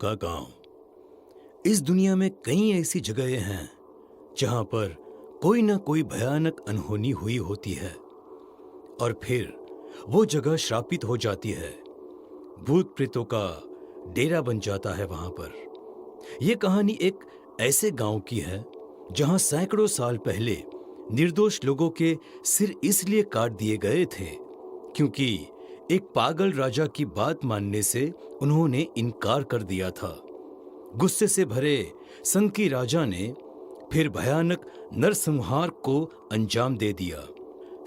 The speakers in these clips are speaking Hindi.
का गांव। इस दुनिया में कई ऐसी जगहें हैं जहां पर कोई ना कोई भयानक अनहोनी हुई होती है और फिर वो जगह श्रापित हो जाती है। भूत प्रेतों का डेरा बन जाता है वहां पर। यह कहानी एक ऐसे गांव की है जहां सैकड़ों साल पहले निर्दोष लोगों के सिर इसलिए काट दिए गए थे क्योंकि एक पागल राजा की बात मानने से उन्होंने इनकार कर दिया था। गुस्से से भरे संकी राजा ने फिर भयानक नरसंहार को अंजाम दे दिया।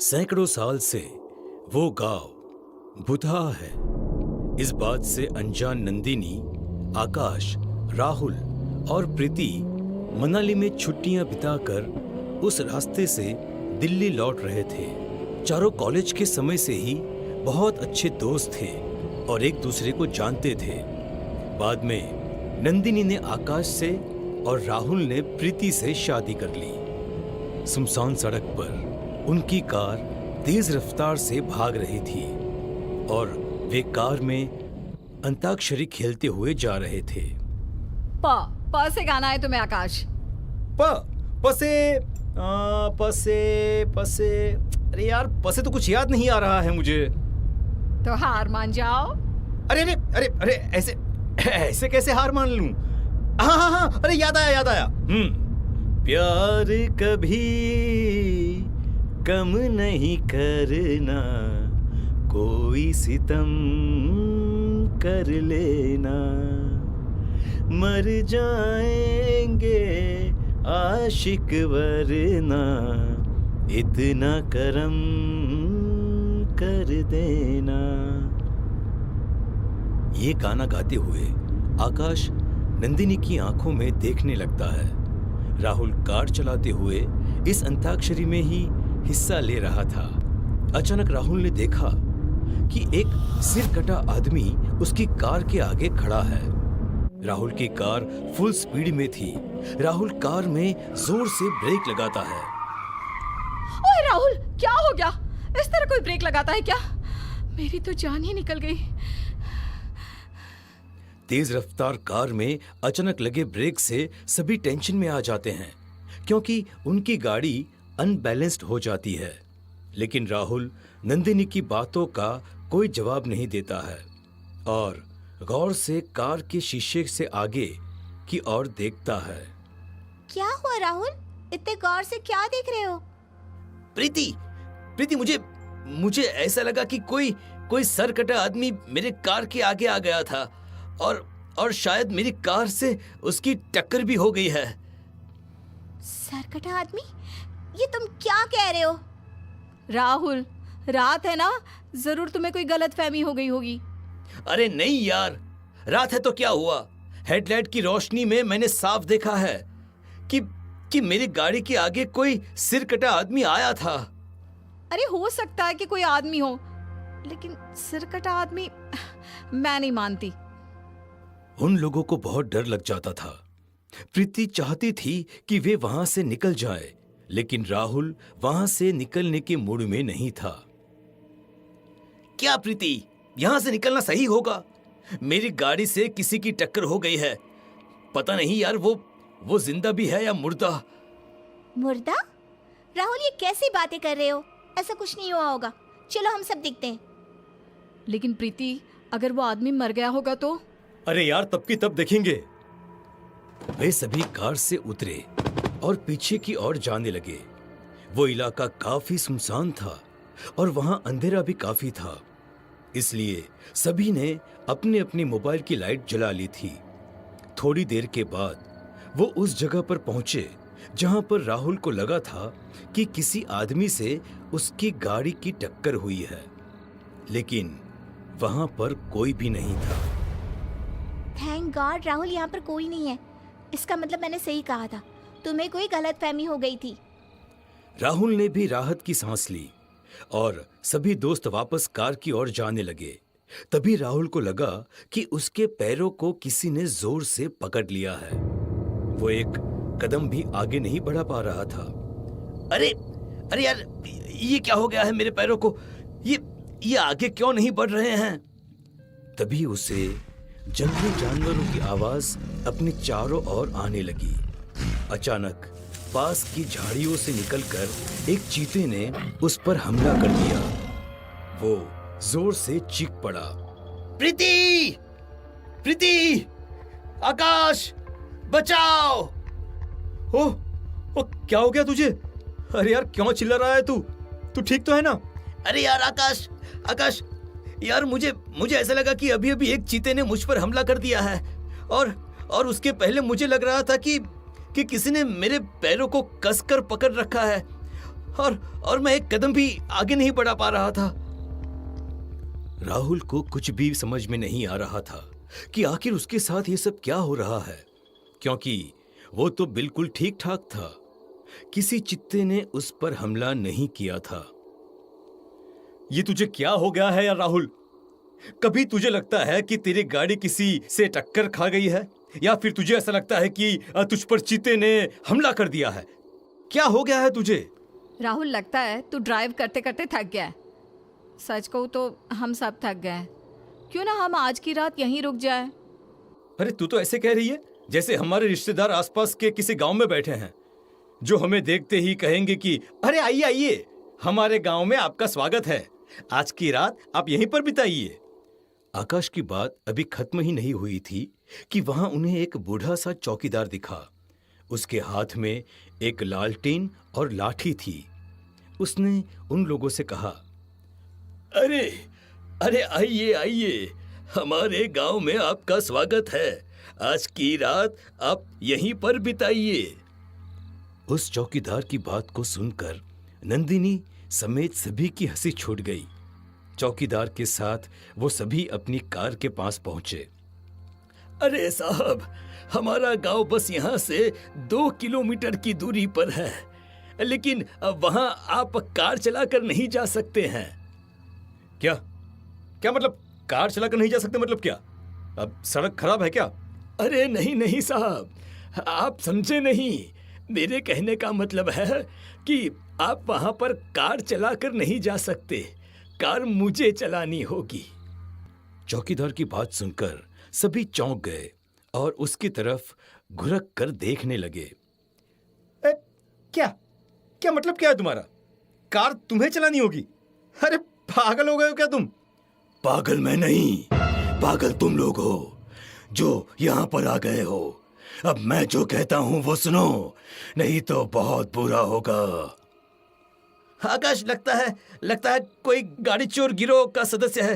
सैकड़ों साल से वो गांव भुतहा है। इस बात से अनजान नंदिनी, आकाश, राहुल और प्रीति मनाली में छुट्टियां बिताकर उस रास्ते से दिल्ली लौट रहे थे। चारों कॉलेज के समय से ही बहुत अच्छे दोस्त थे और एक दूसरे को जानते थे। बाद में नंदिनी ने आकाश से और राहुल ने प्रीति से शादी कर ली। सुनसान सड़क पर उनकी कार तेज रफ्तार से भाग रही थी और वे कार में अंताक्षरी खेलते हुए जा रहे थे। प से गाना है तुम्हें आकाश? पसे अरे यार, पसे तो कुछ याद नहीं आ रहा है मुझे। तो हार मान जाओ। अरे अरे अरे अरे ऐसे ऐसे कैसे हार मान लूं? हाँ, अरे याद आया। प्यार कभी कम नहीं करना, कोई सितम कर लेना, मर जाएंगे आशिक वरना, इतना करम कर देना। ये गाना गाते हुए आकाश नंदिनी की आंखों में देखने लगता है। राहुल कार चलाते हुए इस अंताक्षरी में ही हिस्सा ले रहा था। अचानक राहुल ने देखा कि एक सिर कटा आदमी उसकी कार के आगे खड़ा है। राहुल की कार फुल स्पीड में थी। राहुल कार में जोर से ब्रेक लगाता है। ओए राहुल, क्या हो गया? इस तरह कोई ब्रेक लगाता है क्या? मेरी तो जान ही निकल गई। तेज रफ्तार कार में अचानक लगे ब्रेक से सभी टेंशन में आ जाते हैं क्योंकि उनकी गाड़ी अनबैलेंस्ड हो जाती है। लेकिन राहुल नंदिनी की बातों का कोई जवाब नहीं देता है और गौर से कार के शीशे से आगे की ओर देखता है। क्या हुआ राहुल? इतने गौर से क्या देख रहे हो? प्रीति, मुझे ऐसा लगा कि कोई सर कटा आदमी मेरे कार के आगे आ गया था और शायद मेरी कार से उसकी टक्कर भी हो गई है। सरकटा आदमी? ये तुम क्या कह रहे हो? राहुल, रात है ना, जरूर तुम्हें कोई गलतफहमी हो गई होगी। अरे नहीं यार, रात है तो क्या हुआ? हेडलाइट की रोशनी में मैंने साफ देखा है कि मेरी गाड़ी के आगे कोई सिर कटा आदमी आया था। अरे हो सकता है कि कोई आदमी हो, लेकिन सिर कटा आदमी मैं नहीं मानती। उन लोगों को बहुत डर लग जाता था। प्रीति चाहती थी कि वे वहां से निकल जाए, लेकिन राहुल वहां से निकलने के मूड में नहीं था। क्या प्रीति, यहां से निकलना सही होगा? मेरी गाड़ी से किसी की टक्कर हो गई है। पता नहीं यार, वो जिंदा भी है या मुर्दा। मुर्दा? राहुल, ये कैसी बातें कर रहे हो? ऐसा कुछ नहीं हुआ होगा। चलो हम सब देखते हैं। लेकिन प्रीति, अगर वो आदमी मर गया होगा तो? अरे यार, तब की तब देखेंगे। वे सभी कार से उतरे और पीछे की ओर जाने लगे। वो इलाका काफी सुनसान था और वहां अंधेरा भी काफी था, इसलिए सभी ने अपने अपने मोबाइल की लाइट जला ली थी। थोड़ी देर के बाद वो उस जगह पर पहुंचे जहां पर राहुल को लगा था कि किसी आदमी से उसकी गाड़ी की टक्कर हुई है, लेकिन वहां पर कोई भी नहीं था। थैंक गॉड राहुल, यहाँ पर कोई नहीं है। इसका मतलब मैंने सही कहा था, तुम्हें कोई गलतफहमी हो गई थी। राहुल ने भी राहत की सांस ली और सभी दोस्त वापस कार की ओर जाने लगे। तभी राहुल को लगा कि उसके पैरों को किसी ने जोर से पकड़ लिया है। वो एक कदम भी आगे नहीं बढ़ा पा रहा था। अरे यार, ये क्या हो गया है मेरे पैरों को? ये आगे क्यों नहीं बढ़ रहे हैं? तभी उसे जंगली जानवरों की आवाज अपने चारों ओर आने लगी। अचानक पास की झाड़ियों से निकलकर एक चीते ने उस पर हमला कर दिया। वो जोर से चीख पड़ा, प्रीति! प्रीति! आकाश! बचाओ! ओ, क्या हो गया तुझे? अरे यार, क्यों चिल्ला रहा है तू? तू ठीक तो है ना? अरे यार आकाश, आकाश यार, मुझे ऐसा लगा कि अभी अभी एक चीते ने मुझ पर हमला कर दिया है और उसके पहले मुझे लग रहा था कि किसी ने मेरे पैरों को कसकर पकड़ रखा है और मैं एक कदम भी आगे नहीं बढ़ा पा रहा था। राहुल को कुछ भी समझ में नहीं आ रहा था कि आखिर उसके साथ ये सब क्या हो रहा है, क्योंकि वो तो बिल्कुल ठीक ठाक था। किसी चित्ते ने उस पर हमला नहीं किया था। ये तुझे क्या हो गया है यार राहुल? कभी तुझे लगता है कि तेरी गाड़ी किसी से टक्कर खा गई है, या फिर तुझे ऐसा लगता है कि तुझ पर चीते ने हमला कर दिया है? क्या हो गया है तुझे? राहुल, लगता है तू ड्राइव करते करते थक गया है। सच कहूँ तो हम सब थक गए हैं। क्यों ना हम आज की रात यहीं रुक जाए? अरे तू तो ऐसे कह रही है जैसे हमारे रिश्तेदार आसपास के किसी गांव में बैठे हैं, जो हमें देखते ही कहेंगे कि अरे आइए आइए, हमारे गांव में आपका स्वागत है, आज की रात आप यहीं पर बिताइए। आकाश की बात अभी खत्म ही नहीं हुई थी कि वहां उन्हें एक बूढ़ा सा चौकीदार दिखा। उसके हाथ में एक लालटेन और लाठी थी। उसने उन लोगों से कहा, अरे अरे आइए आइए, हमारे गांव में आपका स्वागत है, आज की रात आप यहीं पर बिताइए। उस चौकीदार की बात को सुनकर नंदिनी समेत सभी की हंसी छूट गई। चौकीदार के साथ वो सभी अपनी कार के पास पहुंचे। अरे साहब, हमारा गांव बस यहाँ से 2 किलोमीटर की दूरी पर है, लेकिन वहां आप कार चलाकर नहीं जा सकते हैं। क्या क्या मतलब कार चलाकर नहीं जा सकते? मतलब क्या, अब सड़क खराब है क्या? अरे नहीं नहीं साहब, आप समझे नहीं। मेरे कहने का मतलब है कि आप वहां पर कार चलाकर नहीं जा सकते, कार मुझे चलानी होगी। चौकीदार की बात सुनकर सभी चौंक गए और उसकी तरफ घुरक कर देखने लगे। क्या क्या मतलब क्या है तुम्हारा? कार तुम्हें चलानी होगी? अरे पागल हो गए हो क्या तुम? पागल मैं नहीं, पागल तुम लोग हो जो यहाँ पर आ गए हो। अब मैं जो कहता हूँ वो सुनो, नहीं तो बहुत बुरा होगा। आकाश, लगता है कोई गाड़ी चोर गिरोह का सदस्य है।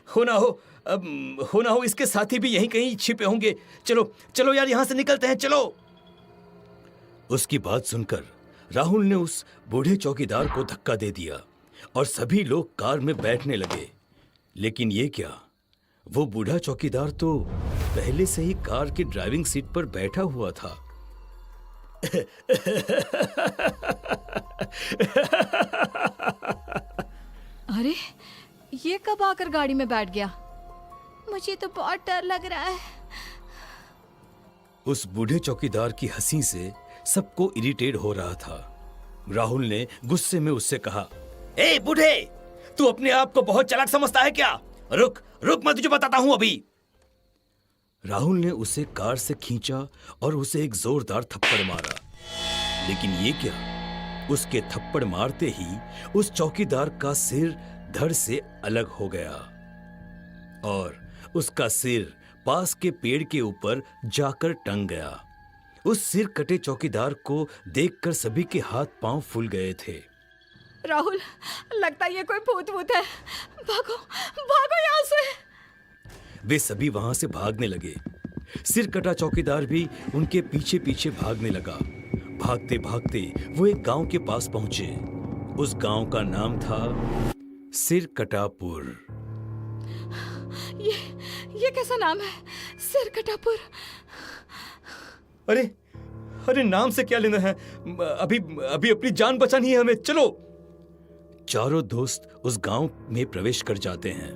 हो ना हो इसके साथी भी यहीं कहीं छिपे होंगे। चलो चलो यार, यहाँ से निकलते हैं, चलो। उसकी बात सुनकर राहुल ने उस बूढ़े चौकीदार को धक्का दे दिया और सभी लोग कार में बैठने लगे। लेकिन ये क्या, वो बूढ़ा चौकीदार तो पहले से ही कार की ड्राइविंग सीट पर बैठा हुआ था। अरे ये कब आकर गाड़ी में बैठ गया? मुझे तो बहुत डर लग रहा है। उस बूढ़े चौकीदार की हंसी से सबको इरिटेट हो रहा था। राहुल ने गुस्से में उससे कहा, ए बूढ़े, तू अपने आप को बहुत चालाक समझता है क्या? रुक रुक, मैं तुझे बताता हूँ अभी। राहुल ने उसे कार से खींचा और उसे एक जोरदार थप्पड़ मारा। लेकिन ये क्या, उसके थप्पड़ मारते ही उस चौकीदार का सिर धड़ से अलग हो गया और उसका सिर पास के पेड़ के ऊपर जाकर टंग गया। उस सिर कटे चौकीदार को देखकर सभी के हाथ पांव फूल गए थे। राहुल, लगता है ये कोई भूत है। भागो भागो यहाँ से। वे सभी वहां से भागने लगे। सिर कटा चौकीदार भी उनके पीछे पीछे भागने लगा। भागते भागते वो एक गांव के पास पहुंचे। उस गांव का नाम था सिरकटापुर। ये कैसा नाम है, सिरकटापुर? अरे नाम से क्या लेना है, अभी अपनी जान बचानी है हमें, चलो। चारों दोस्त उस गांव में प्रवेश कर जाते हैं।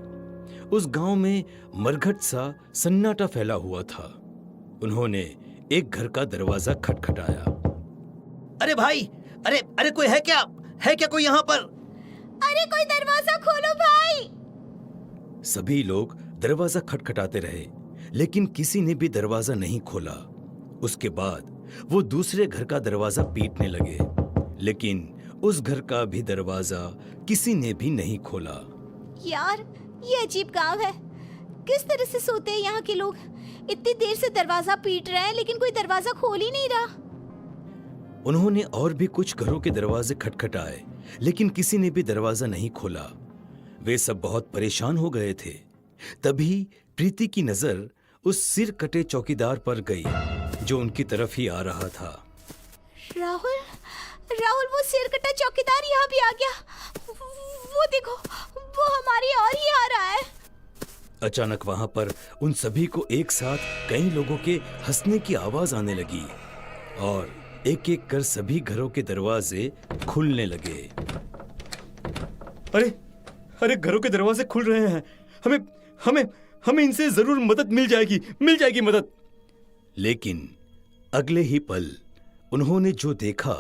उस गांव में मरघट सा सन्नाटा फैला हुआ था। उन्होंने एक घर का दरवाजा खटखटाया। अरे भाई, अरे कोई है क्या कोई यहाँ पर? अरे कोई दरवाजा खोलो भाई। सभी लोग दरवाजा खटखटाते रहे, लेकिन किसी ने भी दरवाजा नहीं खोला। उसके बाद वो दूसरे घर का दरवाजा पीटने लगे, लेकिन उस घर का भी दरवाजा किसी ने भी नहीं खोला। यार, ये अजीब गांव है। किस तरह से सोते हैं यहाँ के लोग? इतनी देर से दरवाजा पीट रहे हैं लेकिन कोई दरवाजा खोल ही नहीं रहा। उन्होंने और भी कुछ घरों के दरवाजे खटखटाए, लेकिन किसी ने भी दरवाजा नहीं खोला। वे सब बहुत परेशान हो गए थे। तभी प्रीति की नजर उस सिर कटे चौकीदार पर गई, जो उनकी तरफ ही आ रहा था। राहुल, राहुल, वो सिरकटा चौकीदार यहाँ भी आ गया। वो देखो, वो हमारी ओर ही आ रहा है। अचानक वहां पर उन सभी को एक साथ कई लोगों के हंसने की आवाज आने लगी और एक एक कर सभी घरों के दरवाजे खुलने लगे। अरे अरे, घरों के दरवाजे खुल रहे हैं। हमें हमें हमें इनसे जरूर मदद मिल जाएगी मदद। लेकिन अगले ही पल उन्होंने जो देखा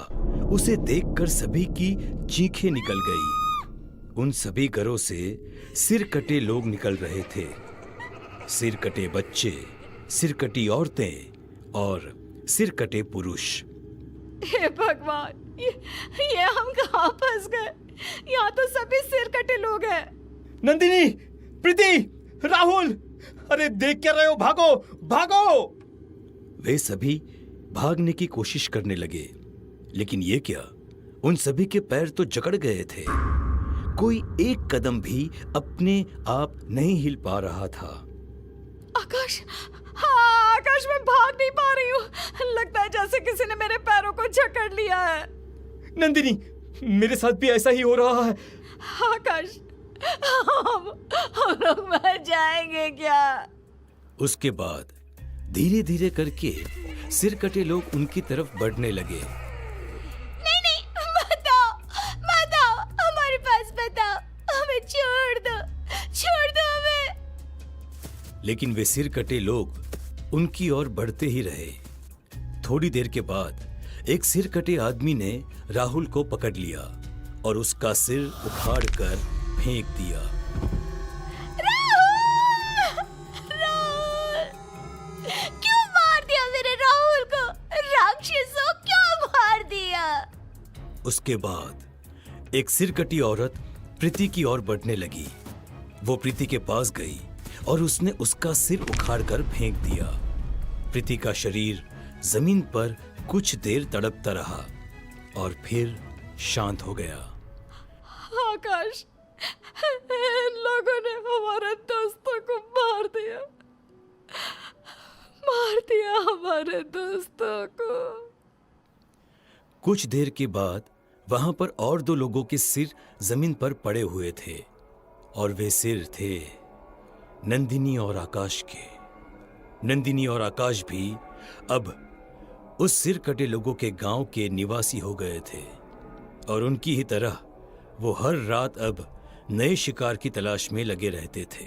उसे देखकर सभी की चीखें निकल गई। उन सभी घरों से सिर कटे लोग निकल रहे थे। सिर कटे बच्चे, सिर कटी औरतें और सिर कटे पुरुष। हे भगवान, ये हम कहाँ फंस गए? यहाँ तो सभी सिर कटे लोग हैं। नंदिनी, प्रीति, राहुल, अरे देख क्या रहे हो? भागो भागो! वे सभी भागने की कोशिश करने लगे, लेकिन ये क्या, उन सभी के पैर तो जकड़ गए थे। कोई एक कदम भी अपने आप नहीं हिल पा रहा था। आकाश, हाँ आकाश, मैं भाग नहीं पा रही हूँ। लगता है जैसे किसी ने मेरे पैरों को जकड़ लिया है। नंदिनी, मेरे साथ भी ऐसा ही हो रहा है। आकाश, हम लोग मर जाएंगे क्या? उसके बाद धीरे धीरे करके सिर कटे लोग उनकी तरफ बढ़ने लगे। नहीं नहीं, बताओ बताओ, हमारे पास बताओ, हमें छोड़ दो हमें। लेकिन वे सिर कटे लोग उनकी ओर बढ़ते ही रहे। थोड़ी देर के बाद एक सिर कटे आदमी ने राहुल को पकड़ लिया और उसका सिर उखाड़ कर फेंक दिया। राहुल! राहुल! क्यों मार दिया मेरे राहुल को? राक्षसों, क्यों मार दिया? उसके बाद एक सिर कटी औरत प्रीति की ओर बढ़ने लगी। वो प्रीति के पास गई और उसने उसका सिर उखाड़कर फेंक दिया। प्रीति का शरीर जमीन पर कुछ देर तड़पता रहा और फिर शांत हो गया। आकाश, इन लोगों ने हमारे दोस्तों को मार दिया हमारे दोस्तों को। कुछ देर के बाद वहां पर और दो लोगों के सिर जमीन पर पड़े हुए थे और वे सिर थे नंदिनी और आकाश के। नंदिनी और आकाश भी अब उस सिर कटे लोगों के गांव के निवासी हो गए थे और उनकी ही तरह वो हर रात अब नए शिकार की तलाश में लगे रहते थे।